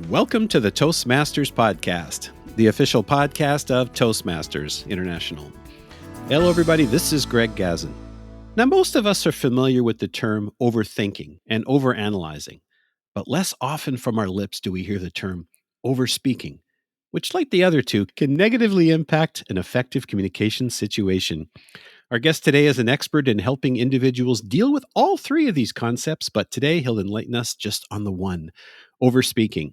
Welcome to the Toastmasters Podcast, the official podcast of Toastmasters International. Hello, everybody. This is Greg Gazin. Now, most of us are familiar with the term overthinking and overanalyzing, but less often from our lips do we hear the term overspeaking, which, like the other two, can negatively impact an effective communication situation. Our guest today is an expert in helping individuals deal with all three of these concepts, but today he'll enlighten us just on the one, overspeaking.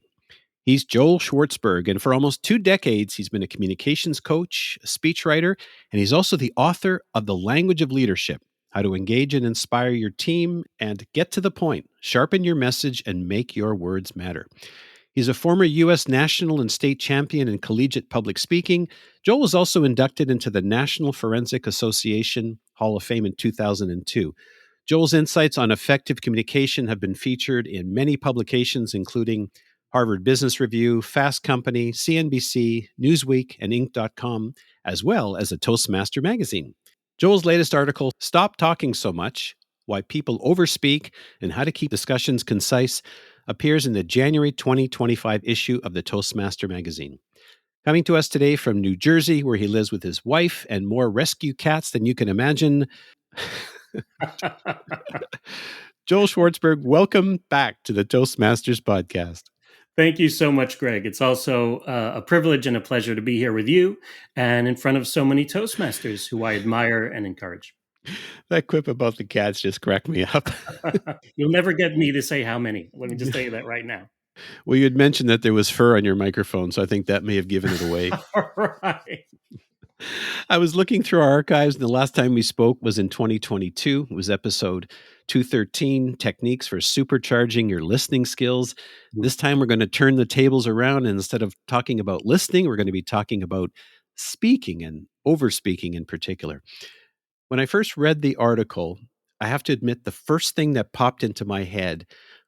He's Joel Schwartzberg, and for almost 2 decades, he's been a communications coach, a speechwriter, and he's also the author of The Language of Leadership: How to Engage and Inspire Your Team and Get to the Point, Sharpen Your Message, and Make Your Words Matter. He's a former U.S. national and state champion in collegiate public speaking. Joel was also inducted into the National Forensic Association Hall of Fame in 2002. Joel's insights on effective communication have been featured in many publications, including Harvard Business Review, Fast Company, CNBC, Newsweek, and Inc.com, as well as a Toastmaster magazine. Joel's latest article, Stop Talking So Much: Why People Overspeak and How to Keep Discussions Concise, appears in the January 2025 issue of the Toastmaster magazine. Coming to us today from New Jersey, where he lives with his wife and more rescue cats than you can imagine, Joel Schwartzberg, welcome back to the Toastmasters Podcast. Thank you so much, Greg. It's also a privilege and a pleasure to be here with you and in front of so many Toastmasters who I admire and encourage. That quip about the cats just cracked me up. You'll never get me to say how many. Let me just tell you that right now. Well, you had mentioned that there was fur on your microphone, so I think that may have given it away. All right. I was looking through our archives, and the last time we spoke was in 2022. It was episode 213, Techniques for Supercharging Your Listening Skills. This time we're going to turn the tables around, and instead of talking about listening, we're going to be talking about speaking and overspeaking in particular. When I first read the article, I have to admit the first thing that popped into my head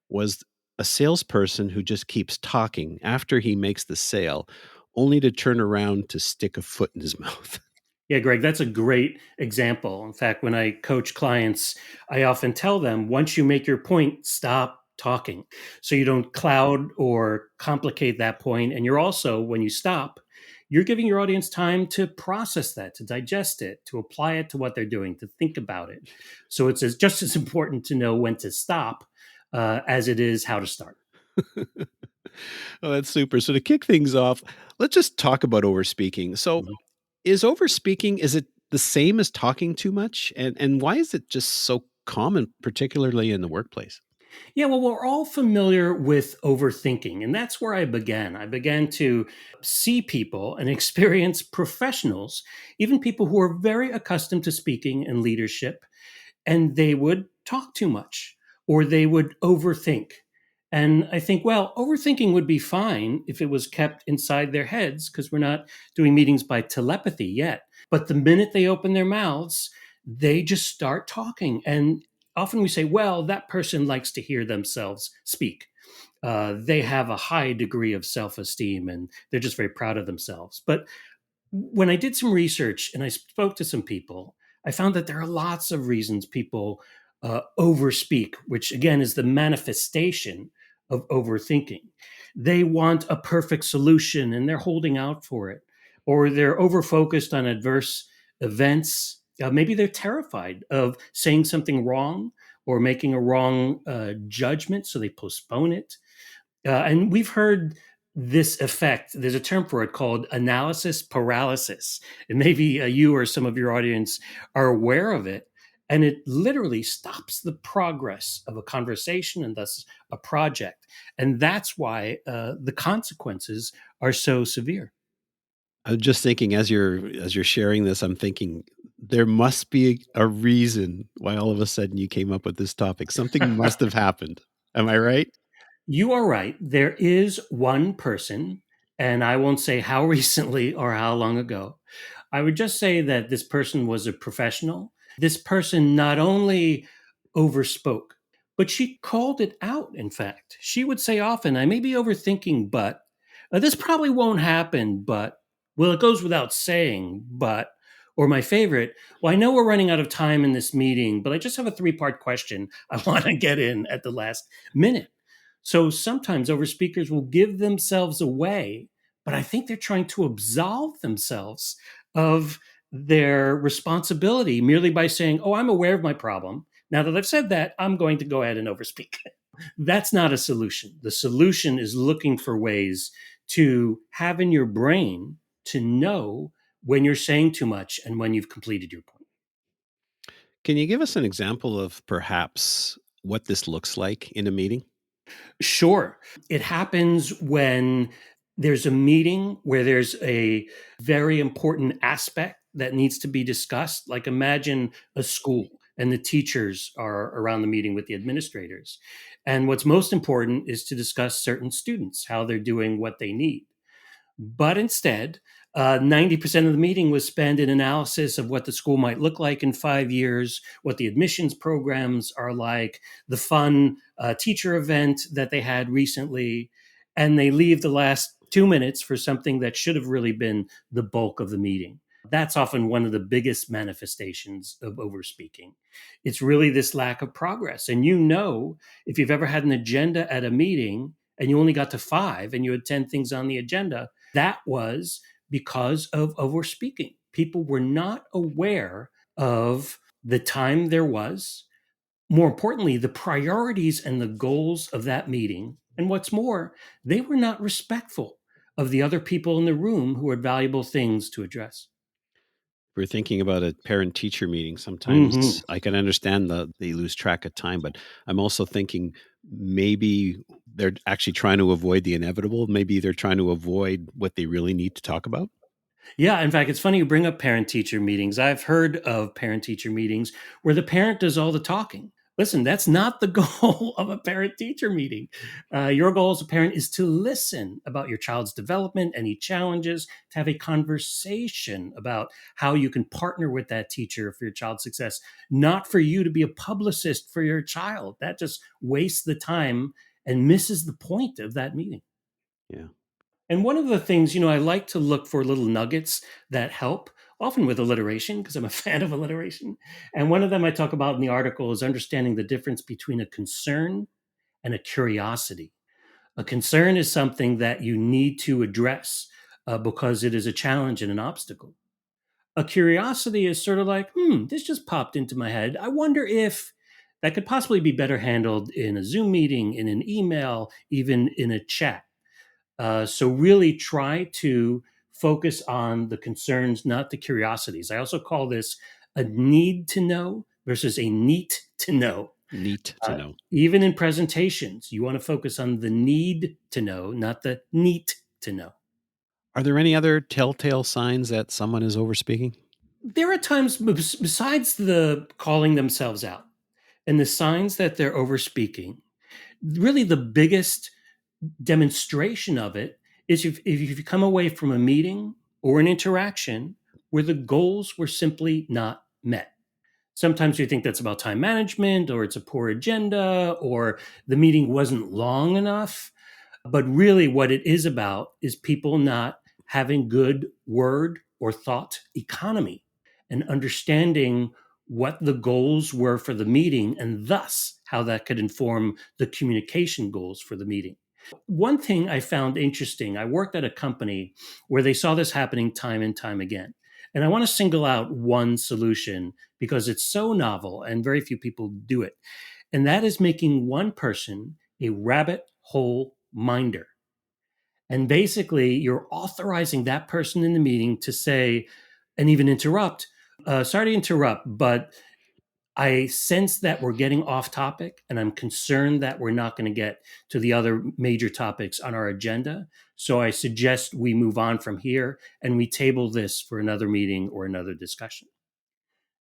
was a salesperson who just keeps talking after he makes the sale, only to turn around to stick a foot in his mouth. Yeah, Greg, that's a great example. In fact, when I coach clients, I often tell them, once you make your point, stop talking. So you don't cloud or complicate that point. And you're also, when you stop, you're giving your audience time to process that, to digest it, to apply it to what they're doing, to think about it. So it's just as important to know when to stop as it is how to start. Oh, that's super. So to kick things off, let's just talk about overspeaking. So is overspeaking, is it the same as talking too much? And why is it just so common, particularly in the workplace? Yeah, well, we're all familiar with overthinking, and that's where I began. I began to see people and experience professionals, even people who are very accustomed to speaking and leadership, and they would talk too much or they would overthink. And I think, well, overthinking would be fine if it was kept inside their heads because we're not doing meetings by telepathy yet. But the minute they open their mouths, they just start talking. And often we say, well, that person likes to hear themselves speak. They have a high degree of self-esteem and they're just very proud of themselves. But when I did some research and I spoke to some people, I found that there are lots of reasons people overspeak, which again is the manifestation of overthinking. They want a perfect solution and they're holding out for it, or they're overfocused on adverse events. Maybe they're terrified of saying something wrong or making a wrong judgment, so they postpone it. And we've heard this effect. There's a term for it called analysis paralysis. And maybe you or some of your audience are aware of it. And it literally stops the progress of a conversation and thus a project. And that's why the consequences are so severe. I'm just thinking as you're sharing this, I'm thinking there must be a reason why all of a sudden you came up with this topic. Something must have happened. Am I right? You are right. There is one person, and I won't say how recently or how long ago. I would just say that this person was a professional. This person not only overspoke, but she called it out, in fact. She would say often, I may be overthinking, but this probably won't happen, but, well, it goes without saying, but, or my favorite, well, I know we're running out of time in this meeting, but I just have a 3-part question I want to get in at the last minute. So sometimes overspeakers will give themselves away, but I think they're trying to absolve themselves of their responsibility merely by saying, "Oh, I'm aware of my problem. Now that I've said that, I'm going to go ahead and overspeak." That's not a solution. The solution is looking for ways to have in your brain to know when you're saying too much and when you've completed your point. Can you give us an example of perhaps what this looks like in a meeting? Sure. It happens when there's a meeting where there's a very important aspect that needs to be discussed. Like imagine a school and the teachers are around the meeting with the administrators. And what's most important is to discuss certain students, how they're doing what they need. But instead, 90% of the meeting was spent in analysis of what the school might look like in 5 years, what the admissions programs are like, the fun teacher event that they had recently. And they leave the last 2 minutes for something that should have really been the bulk of the meeting. That's often one of the biggest manifestations of overspeaking. It's really this lack of progress. And if you've ever had an agenda at a meeting and you only got to five and you had 10 things on the agenda, that was because of overspeaking. People were not aware of the time there was, more importantly, the priorities and the goals of that meeting. And what's more, they were not respectful of the other people in the room who had valuable things to address. We're thinking about a parent-teacher meeting. Hmm. Sometimes I can understand they lose track of time, but I'm also thinking maybe they're actually trying to avoid the inevitable. Maybe they're trying to avoid what they really need to talk about. Yeah, in fact, it's funny you bring up parent teacher meetings. I've heard of parent teacher meetings where the parent does all the talking. Listen, that's not the goal of a parent teacher meeting. Your goal as a parent is to listen about your child's development, any challenges, to have a conversation about how you can partner with that teacher for your child's success, not for you to be a publicist for your child. That just wastes the time and misses the point of that meeting. Yeah. And one of the things, I like to look for little nuggets that help, often with alliteration, because I'm a fan of alliteration. And one of them I talk about in the article is understanding the difference between a concern and a curiosity. A concern is something that you need to address because it is a challenge and an obstacle. A curiosity is sort of like, this just popped into my head. I wonder if that could possibly be better handled in a Zoom meeting, in an email, even in a chat. So really try to focus on the concerns, not the curiosities. I also call this a need to know versus a neat to know. Neat to know. Even in presentations, you want to focus on the need to know, not the neat to know. Are there any other telltale signs that someone is overspeaking? There are times, besides the calling themselves out and the signs that they're overspeaking, really the biggest demonstration of it is if you come away from a meeting or an interaction where the goals were simply not met. Sometimes you think that's about time management or it's a poor agenda or the meeting wasn't long enough. But really, what it is about is people not having good word or thought economy and understanding what the goals were for the meeting and thus how that could inform the communication goals for the meeting. One thing I found interesting, I worked at a company where they saw this happening time and time again. And I want to single out one solution because it's so novel and very few people do it. And that is making one person a rabbit hole minder. And basically, you're authorizing that person in the meeting to say, and even interrupt, sorry to interrupt, but I sense that we're getting off topic, and I'm concerned that we're not going to get to the other major topics on our agenda. So I suggest we move on from here and we table this for another meeting or another discussion.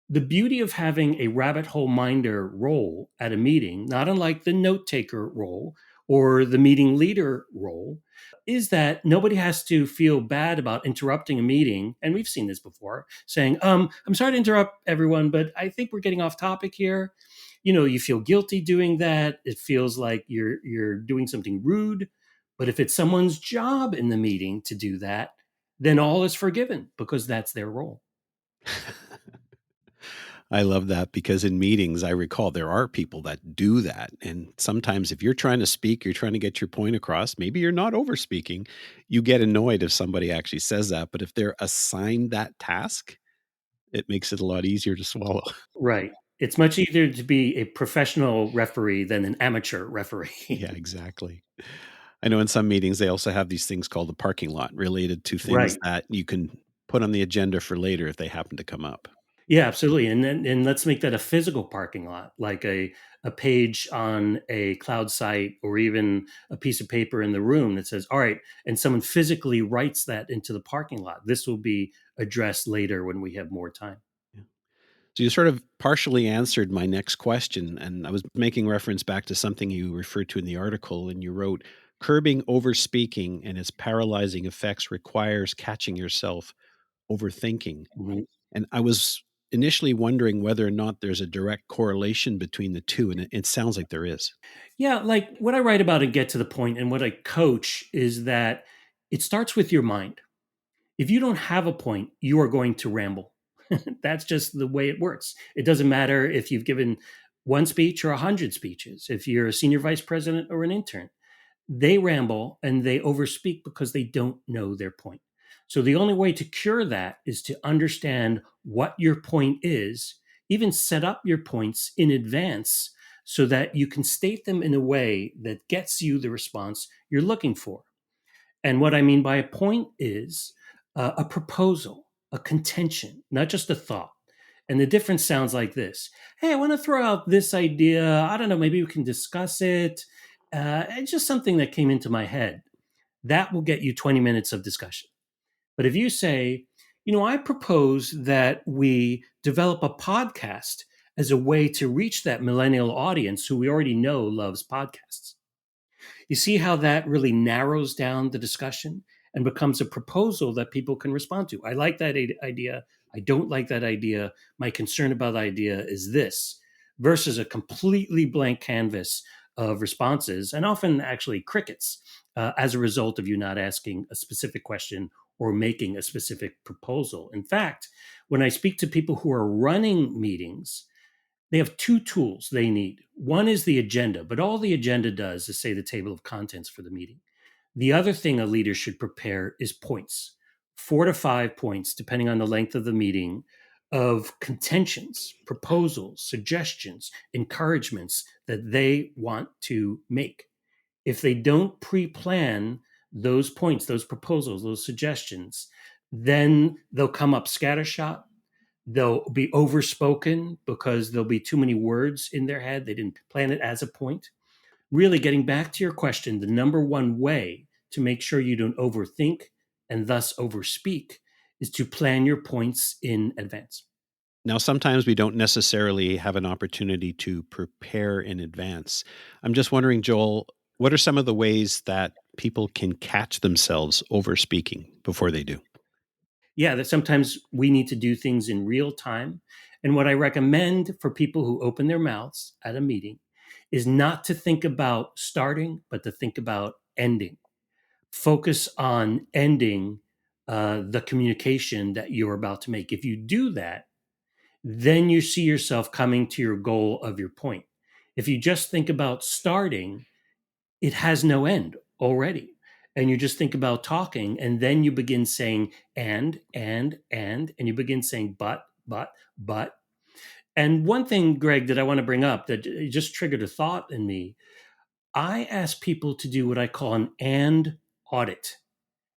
The beauty of having a rabbit hole minder role at a meeting, not unlike the note taker role or the meeting leader role, is that nobody has to feel bad about interrupting a meeting. And we've seen this before, saying, I'm sorry to interrupt everyone, but I think we're getting off topic here. You feel guilty doing that. It feels like you're doing something rude. But if it's someone's job in the meeting to do that, then all is forgiven because that's their role. I love that because in meetings, I recall there are people that do that. And sometimes if you're trying to speak, you're trying to get your point across, maybe you're not over speaking. You get annoyed if somebody actually says that. But if they're assigned that task, it makes it a lot easier to swallow. Right. It's much easier to be a professional referee than an amateur referee. Yeah, exactly. I know in some meetings, they also have these things called the parking lot related to things Right. that you can put on the agenda for later if they happen to come up. Yeah, absolutely. And let's make that a physical parking lot, like a page on a cloud site or even a piece of paper in the room that says, all right, and someone physically writes that into the parking lot. This will be addressed later when we have more time. Yeah. So you sort of partially answered my next question, and I was making reference back to something you referred to in the article, and you wrote, curbing overspeaking and its paralyzing effects requires catching yourself overthinking. Mhm. And I was initially wondering whether or not there's a direct correlation between the two, and it sounds like there is. Yeah, like what I write about and get to the point and what I coach is that it starts with your mind. If you don't have a point, you are going to ramble. That's just the way it works. It doesn't matter if you've given one speech or 100 speeches, if you're a senior vice president or an intern. They ramble and they overspeak because they don't know their point. So the only way to cure that is to understand what your point is, even set up your points in advance so that you can state them in a way that gets you the response you're looking for. And what I mean by a point is a proposal, a contention, not just a thought. And the difference sounds like this: Hey, I want to throw out this idea. I don't know, maybe we can discuss it. It's just something that came into my head. That will get you 20 minutes of discussion. But if you say, I propose that we develop a podcast as a way to reach that millennial audience who we already know loves podcasts. You see how that really narrows down the discussion and becomes a proposal that people can respond to. I like that idea. I don't like that idea. My concern about the idea is this, versus a completely blank canvas of responses and often actually crickets as a result of you not asking a specific question or making a specific proposal. In fact, when I speak to people who are running meetings, they have two tools they need. One is the agenda, but all the agenda does is say the table of contents for the meeting. The other thing a leader should prepare is points, 4 to 5 points, depending on the length of the meeting, of contentions, proposals, suggestions, encouragements that they want to make. If they don't pre plan those points, those proposals, those suggestions, then they'll come up scattershot. They'll be overspoken because there'll be too many words in their head. They didn't plan it as a point. Really, getting back to your question, the number one way to make sure you don't overthink and thus overspeak is to plan your points in advance. Now, sometimes we don't necessarily have an opportunity to prepare in advance. I'm just wondering, Joel, what are some of the ways that people can catch themselves over speaking before they do? Yeah, that sometimes we need to do things in real time. And what I recommend for people who open their mouths at a meeting is not to think about starting, but to think about ending. Focus on ending the communication that you're about to make. If you do that, then you see yourself coming to your goal of your point. If you just think about starting, it has no end already. And you just think about talking, and then you begin saying, and you begin saying, but. And one thing, Greg, that I want to bring up that just triggered a thought in me, I ask people to do what I call an and audit.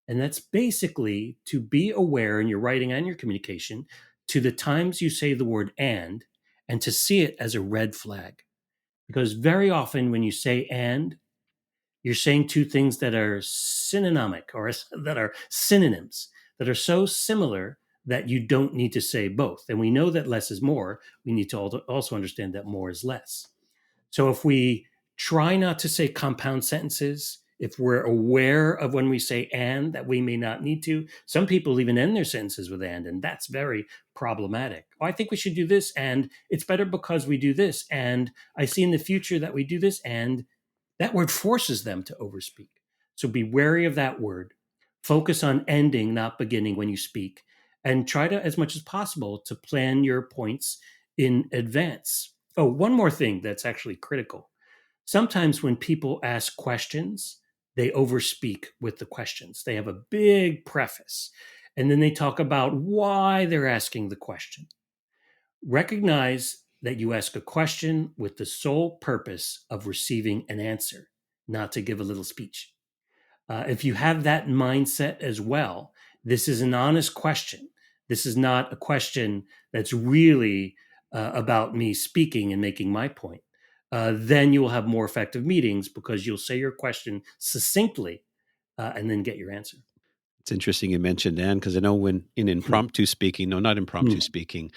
And that's basically to be aware in your writing and your communication to the times you say the word and to see it as a red flag. Because very often when you say and, you're saying two things that are synonymic or that are synonyms, that are so similar that you don't need to say both. And we know that less is more. We need to also understand that more is less. So if we try not to say compound sentences, if we're aware of when we say and that we may not need to, some people even end their sentences with and that's very problematic. Oh, I think we should do this, and it's better because we do this, and I see in the future that we do this, and that word forces them to overspeak. So be wary of that word. Focus on ending, not beginning when you speak, and try to, as much as possible, to plan your points in advance. Oh, one more thing that's actually critical. Sometimes when people ask questions, they overspeak with the questions. They have a big preface, and then they talk about why they're asking the question. Recognize that you ask a question with the sole purpose of receiving an answer, not to give a little speech. If you have that mindset as well, this is an honest question. This is not a question that's really about me speaking and making my point. Then you will have more effective meetings because you'll say your question succinctly and then get your answer. It's interesting you mentioned and because I know when in Hmm. impromptu speaking, no, not impromptu Hmm. speaking,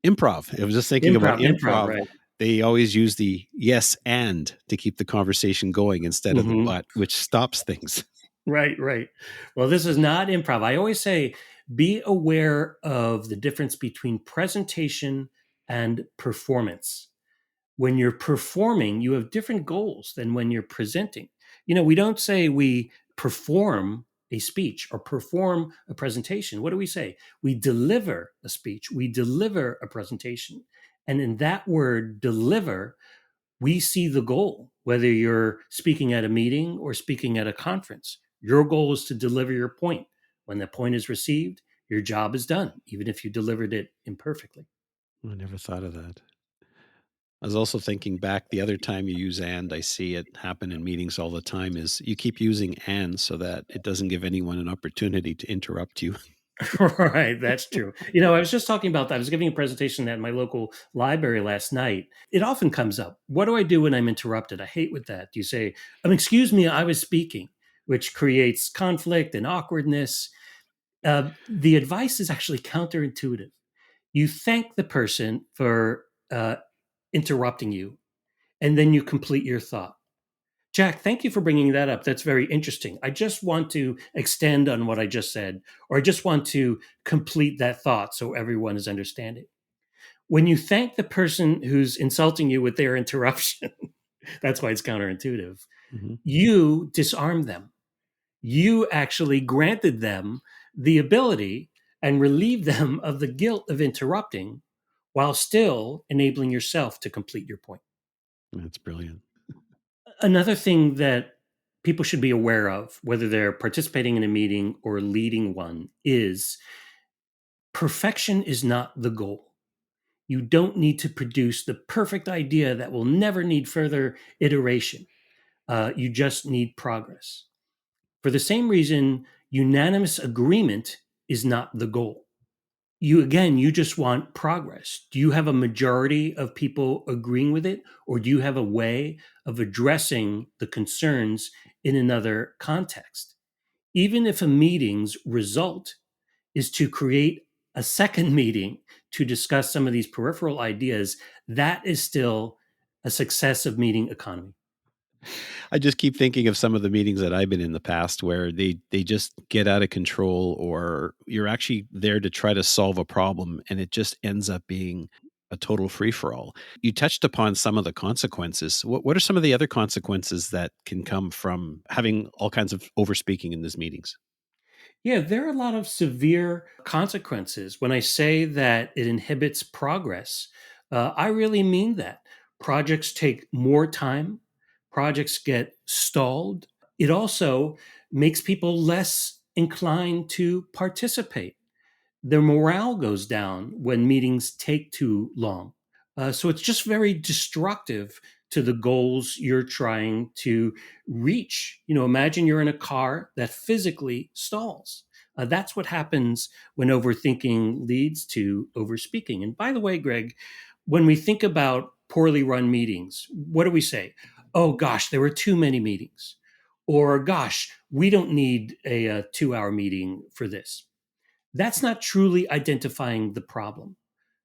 improv. I was just thinking about Improv, improv. right? They always use the yes and to keep the conversation going instead of the Hmm. but, which stops things. Right, right. Well, this is not improv. I always say be aware of the difference between presentation and performance. When you're performing, you have different goals than when you're presenting. We don't say we perform a speech or perform a presentation. What do we say? We deliver a speech, we deliver a presentation. And in that word, deliver, we see the goal, whether you're speaking at a meeting or speaking at a conference. Your goal is to deliver your point. When the point is received, your job is done, even if you delivered it imperfectly. I never thought of that. I was also thinking back the other time you use and, I see it happen in meetings all the time, is you keep using and so that it doesn't give anyone an opportunity to interrupt you. Right, that's true. I was just talking about that. I was giving a presentation at my local library last night. It often comes up. What do I do when I'm interrupted? I hate with that. You say, excuse me, I was speaking, which creates conflict and awkwardness. The advice is actually counterintuitive. You thank the person for interrupting you, and then you complete your thought. Jack, thank you for bringing that up. That's very interesting. I just want to extend on what I just said, or I just want to complete that thought so everyone is understanding. When you thank the person who's insulting you with their interruption, that's why it's counterintuitive, Mhm. you disarm them. You actually granted them the ability and relieved them of the guilt of interrupting while still enabling yourself to complete your point. That's brilliant. Another thing that people should be aware of, whether they're participating in a meeting or leading one, is perfection is not the goal. You don't need to produce the perfect idea that will never need further iteration. You just need progress. For the same reason, unanimous agreement is not the goal. You just want progress. Do you have a majority of people agreeing with it, or do you have a way of addressing the concerns in another context? Even if a meeting's result is to create a second meeting to discuss some of these peripheral ideas, that is still a success of meeting economy. I just keep thinking of some of the meetings that I've been in the past where they just get out of control, or you're actually there to try to solve a problem and it just ends up being a total free for all. You touched upon some of the consequences. What are some of the other consequences that can come from having all kinds of overspeaking in these meetings? Yeah, there are a lot of severe consequences. When I say that it inhibits progress, I really mean that. Projects take more time, projects get stalled. It also makes people less inclined to participate. Their morale goes down when meetings take too long. So it's just very destructive to the goals you're trying to reach. Imagine you're in a car that physically stalls. That's what happens when overthinking leads to overspeaking. And by the way, Greg, when we think about poorly run meetings, what do we say? Oh gosh, there were too many meetings. Or gosh, we don't need a 2 hour meeting for this. That's not truly identifying the problem.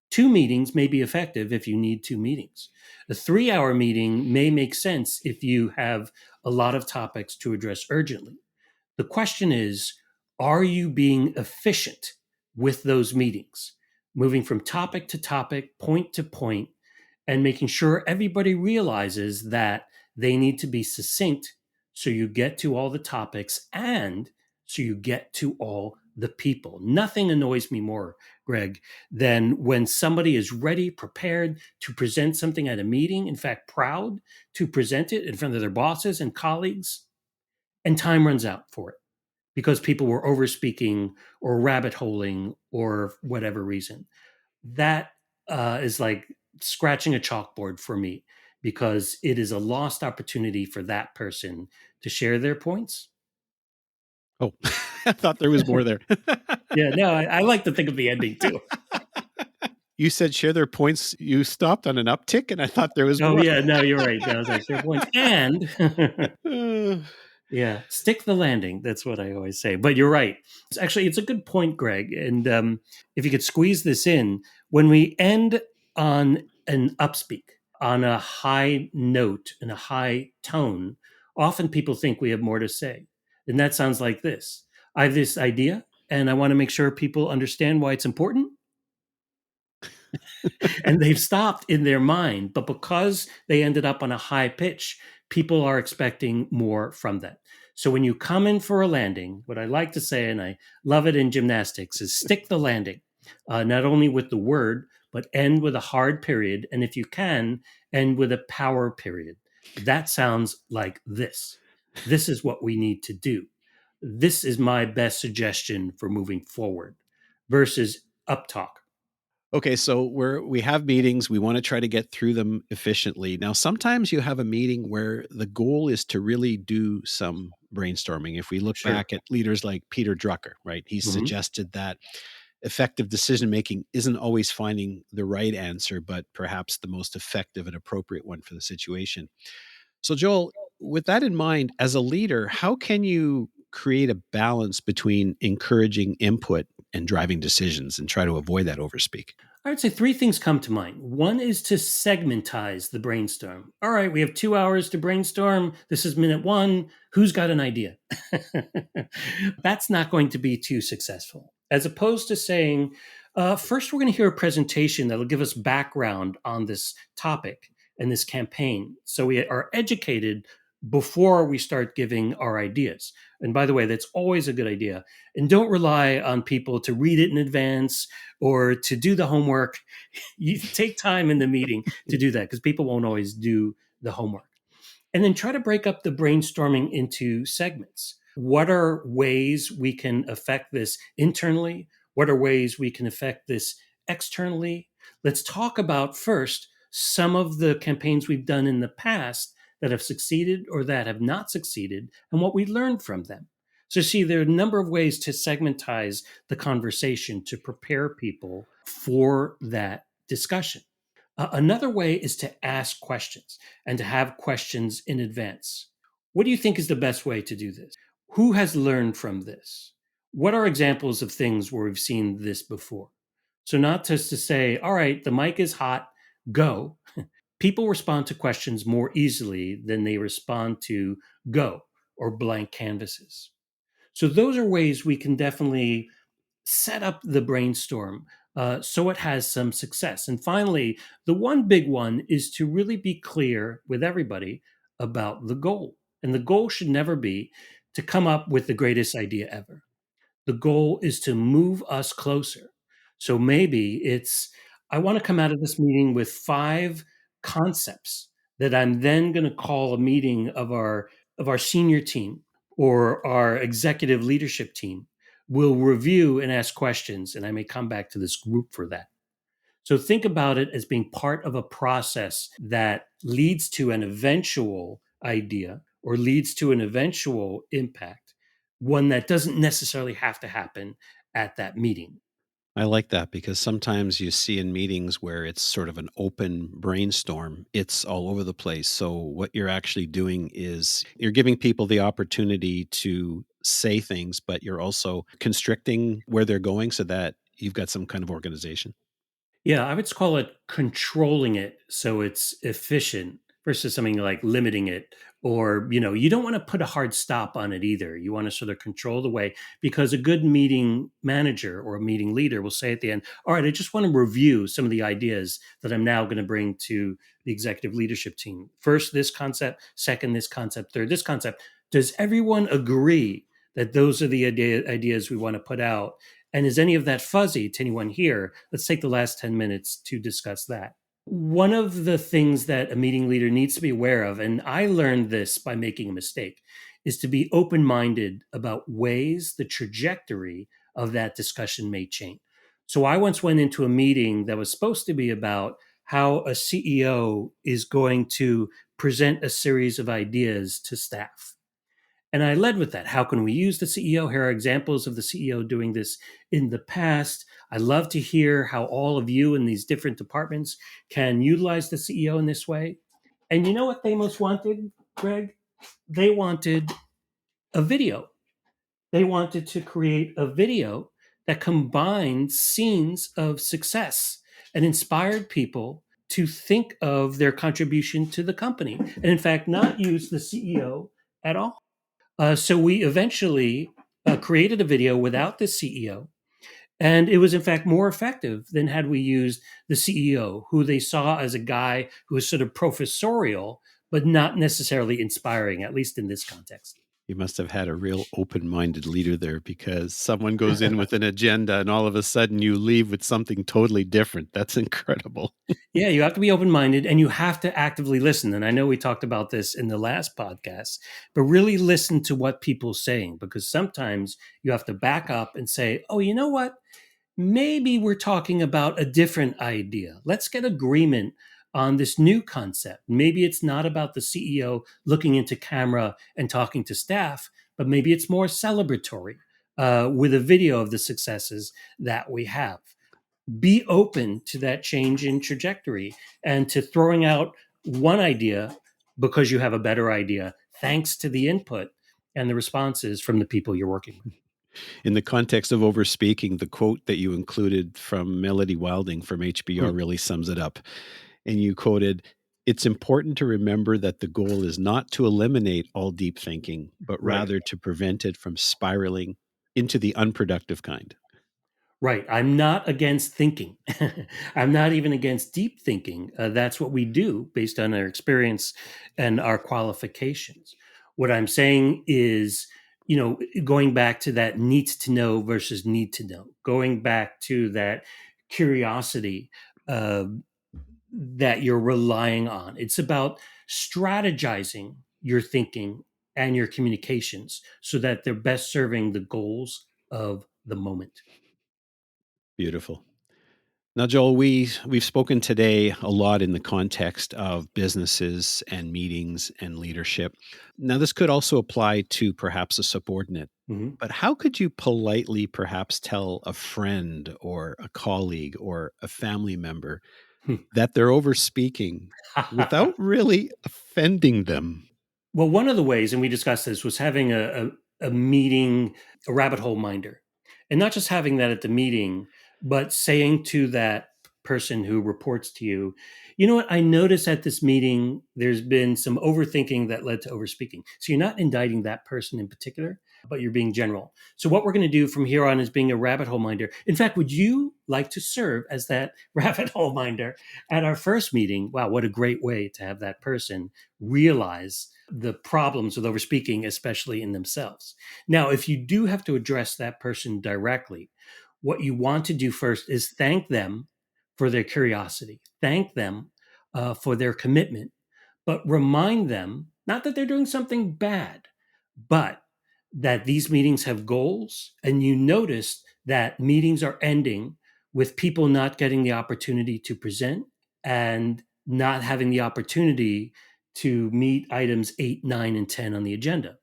Two meetings may be effective if you need two meetings. A 3 hour meeting may make sense if you have a lot of topics to address urgently. The question is, are you being efficient with those meetings? Moving from topic to topic, point to point, and making sure everybody realizes that they need to be succinct so you get to all the topics and so you get to all the people. Nothing annoys me more, Greg, than when somebody is ready, prepared to present something at a meeting, in fact, proud to present it in front of their bosses and colleagues, and time runs out for it because people were overspeaking or rabbit holing or whatever reason. That is like scratching a chalkboard for me because it is a lost opportunity for that person to share their points. Oh, I thought there was more there. Yeah, no, I like to think of the ending too. You said share their points. You stopped on an uptick, and I thought there was Oh more. yeah, no, you're right. That was like share points and Uh, yeah, stick the landing. That's what I always say. But you're right. It's a good point, Greg. And if you could squeeze this in, when we end on an upspeak, on a high note and a high tone, often people think we have more to say. And that sounds like this: I have this idea, and I want to make sure people understand why it's important, and they've stopped in their mind. But because they ended up on a high pitch, people are expecting more from that. So when you come in for a landing, what I like to say, and I love it in gymnastics, is stick the landing, not only with the word, but end with a hard period. And if you can, end with a power period. That sounds like this. This is what we need to do. This is my best suggestion for moving forward versus up talk. okay, so we have meetings. We want to try to get through them efficiently. Now, sometimes you have a meeting where the goal is to really do some brainstorming. If we look Sure. back at leaders like Peter Drucker, right? He Mhm. suggested that effective decision making isn't always finding the right answer, but perhaps the most effective and appropriate one for the situation. So, Joel, with that in mind, as a leader, how can you create a balance between encouraging input and driving decisions and try to avoid that overspeak? I would say three things come to mind. One is to segmentize the brainstorm. All right, we have 2 hours to brainstorm. This is minute one. Who's got an idea? That's not going to be too successful. As opposed to saying, first, we're going to hear a presentation that'll give us background on this topic and this campaign. So we are educated before we start giving our ideas. And by the way, that's always a good idea. And don't rely on people to read it in advance or to do the homework. You take time in the meeting to do that because people won't always do the homework. And then try to break up the brainstorming into segments. What are ways we can affect this internally? What are ways we can affect this externally? Let's talk about first some of the campaigns we've done in the past that have succeeded or that have not succeeded and what we learned from them. So, see, there are a number of ways to segmentize the conversation to prepare people for that discussion. Another way is to ask questions and to have questions in advance. What do you think is the best way to do this? Who has learned from this? What are examples of things where we've seen this before? So, not just to say, all right, the mic is hot, go. People respond to questions more easily than they respond to go or blank canvases. So, those are ways we can definitely set up the brainstorm so it has some success. And finally, the one big one is to really be clear with everybody about the goal. And the goal should never be to come up with the greatest idea ever. The goal is to move us closer. So maybe it's, I want to come out of this meeting with 5 concepts that I'm then going to call a meeting of our senior team or our executive leadership team. We'll review and ask questions, and I may come back to this group for that. So think about it as being part of a process that leads to an eventual idea or leads to an eventual impact, one that doesn't necessarily have to happen at that meeting. I like that because sometimes you see in meetings where it's sort of an open brainstorm, it's all over the place. So, what you're actually doing is you're giving people the opportunity to say things, but you're also constricting where they're going so that you've got some kind of organization. Yeah, I would call it controlling it so it's efficient versus something like limiting it. Or, you don't want to put a hard stop on it either. You want to sort of control the way because a good meeting manager or a meeting leader will say at the end, all right, I just want to review some of the ideas that I'm now going to bring to the executive leadership team. First, this concept, second, this concept, third, this concept. Does everyone agree that those are the ideas we want to put out. And is any of that fuzzy to anyone here? Let's take the last 10 minutes to discuss that. One of the things that a meeting leader needs to be aware of, and I learned this by making a mistake, is to be open minded about ways the trajectory of that discussion may change. So I once went into a meeting that was supposed to be about how a CEO is going to present a series of ideas to staff. And I led with that. How can we use the CEO? Here are examples of the CEO doing this in the past. I love to hear how all of you in these different departments can utilize the CEO in this way. And you know what they most wanted, Greg? They wanted a video. They wanted to create a video that combined scenes of success and inspired people to think of their contribution to the company. And in fact, not use the CEO at all. So we eventually created a video without the CEO. And it was, in fact, more effective than had we used the CEO, who they saw as a guy who was sort of professorial, but not necessarily inspiring, at least in this context. You must have had a real open-minded leader there, because someone goes in with an agenda and all of a sudden you leave with something totally different. That's incredible. Yeah, you have to be open minded and you have to actively listen. And I know we talked about this in the last podcast, but really listen to what people are saying, because sometimes you have to back up and say, oh, you know what? Maybe we're talking about a different idea. Let's get agreement on this new concept. Maybe it's not about the CEO looking into camera and talking to staff, but maybe it's more celebratory with a video of the successes that we have. Be open to that change in trajectory and to throwing out one idea because you have a better idea, thanks to the input and the responses from the people you're working with. In the context of overspeaking, the quote that you included from Melody Wilding from HBR really sums it up. And you quoted, "It's important to remember that the goal is not to eliminate all deep thinking, but Right. rather to prevent it from spiraling into the unproductive kind." Right. I'm not against thinking. I'm not even against deep thinking. That's what we do based on our experience and our qualifications. What I'm saying is, going back to that needs to know versus need to know, going back to that curiosity uh, that you're relying on. It's about strategizing your thinking and your communications so that they're best serving the goals of the moment. Beautiful. Now, Joel, we've spoken today a lot in the context of businesses and meetings and leadership. Now, this could also apply to perhaps a subordinate. Mhm. But how could you politely perhaps tell a friend or a colleague or a family member that they're overspeaking without really offending them? Well, one of the ways, and we discussed this, was having a meeting, a rabbit hole minder. And not just having that at the meeting, but saying to that person who reports to you, you know what, I noticed at this meeting, there's been some overthinking that led to overspeaking. So you're not indicting that person in particular, but you're being general. So what we're going to do from here on is being a rabbit hole minder. In fact, would you like to serve as that rabbit hole minder at our first meeting? Wow, what a great way to have that person realize the problems with overspeaking, especially in themselves. Now, if you do have to address that person directly, what you want to do first is thank them for their curiosity, thank them for their commitment, but remind them not that they're doing something bad, but that these meetings have goals. And you notice that meetings are ending with people not getting the opportunity to present and not having the opportunity to meet items 8, 9, and 10 on the agenda.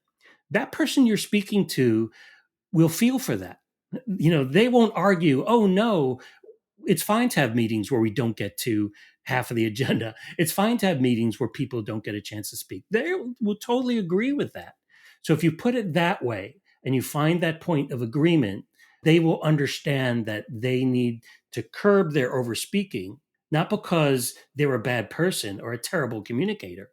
That person you're speaking to will feel for that. They won't argue, oh no, it's fine to have meetings where we don't get to half of the agenda. It's fine to have meetings where people don't get a chance to speak. They will totally agree with that. So if you put it that way and you find that point of agreement, they will understand that they need to curb their overspeaking, not because they're a bad person or a terrible communicator,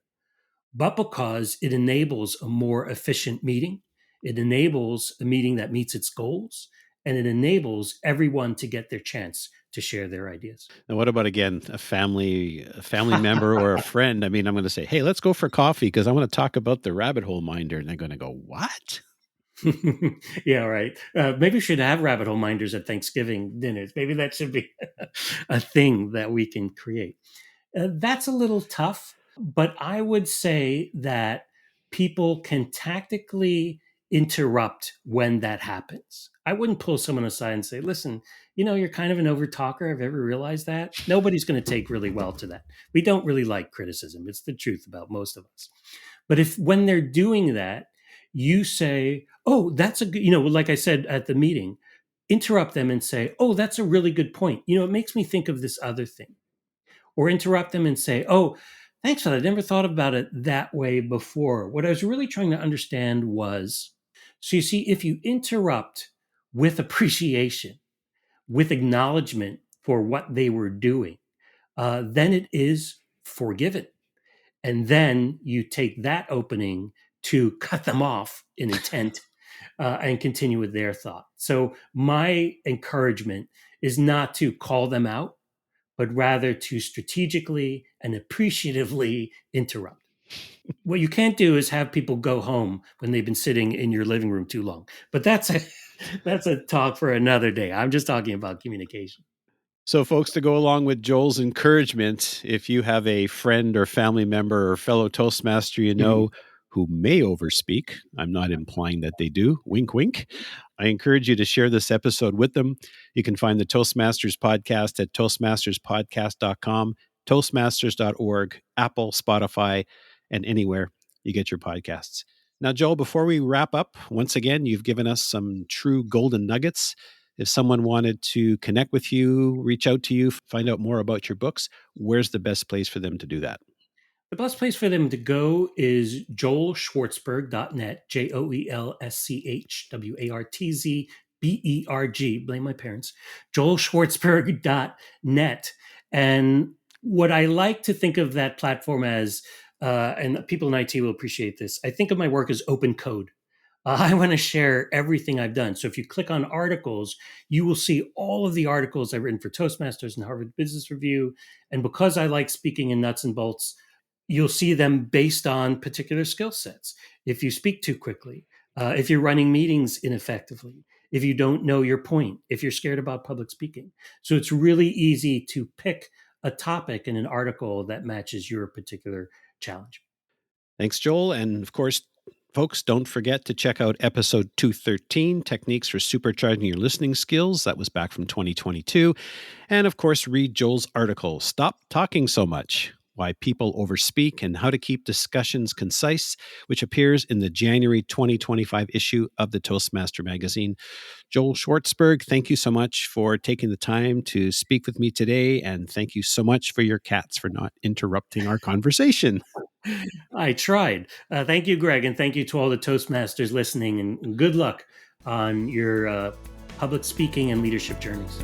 but because it enables a more efficient meeting. It enables a meeting that meets its goals, and it enables everyone to get their chance to share their ideas. Now, what about, again, a family member or a friend? I mean, I'm going to say, "Hey, let's go for coffee because I want to talk about the rabbit hole minder." And they're going to go, "What?" Yeah, right. Maybe we should have rabbit hole minders at Thanksgiving dinners. Maybe that should be a thing that we can create. That's a little tough, but I would say that people can tactically interrupt when that happens. I wouldn't pull someone aside and say, listen, you're kind of an over talker. Have you ever realized that? Nobody's going to take really well to that. We don't really like criticism. It's the truth about most of us. But if when they're doing that, you say, oh, that's a good, like I said at the meeting, interrupt them and say, oh, that's a really good point. It makes me think of this other thing. Or interrupt them and say, oh, thanks for that. I never thought about it that way before. What I was really trying to understand was, so you see, if you interrupt with appreciation, with acknowledgement for what they were doing, then it is forgiven. And then you take that opening to cut them off in intent and continue with their thought. So my encouragement is not to call them out, but rather to strategically and appreciatively interrupt. What you can't do is have people go home when they've been sitting in your living room too long. But that's a talk for another day. I'm just talking about communication. So, folks, to go along with Joel's encouragement, if you have a friend or family member or fellow Toastmaster who may overspeak, I'm not implying that they do, wink, wink. I encourage you to share this episode with them. You can find the Toastmasters podcast at toastmasterspodcast.com, toastmasters.org, Apple, Spotify, and anywhere you get your podcasts. Now, Joel, before we wrap up, once again, you've given us some true golden nuggets. If someone wanted to connect with you, reach out to you, find out more about your books, where's the best place for them to do that? The best place for them to go is joelschwartzberg.net, JoelSchwartzberg. Blame my parents. joelschwartzberg.net. And what I like to think of that platform as, and people in IT will appreciate this, I think of my work as open code. I want to share everything I've done. So if you click on articles, you will see all of the articles I've written for Toastmasters and Harvard Business Review. And because I like speaking in nuts and bolts, you'll see them based on particular skill sets. If you speak too quickly, if you're running meetings ineffectively, if you don't know your point, if you're scared about public speaking. So it's really easy to pick a topic in an article that matches your particular challenge. Thanks, Joel. And of course, folks, don't forget to check out episode 213, Techniques for Supercharging Your Listening Skills. That was back from 2022. And of course, read Joel's article, Stop Talking So Much: Why People Overspeak and How to Keep Discussions Concise, which appears in the January 2025 issue of the Toastmaster magazine. Joel Schwartzberg, thank you so much for taking the time to speak with me today. And thank you so much for your cats for not interrupting our conversation. I tried. Thank you, Greg, and thank you to all the Toastmasters listening, and good luck on your public speaking and leadership journeys.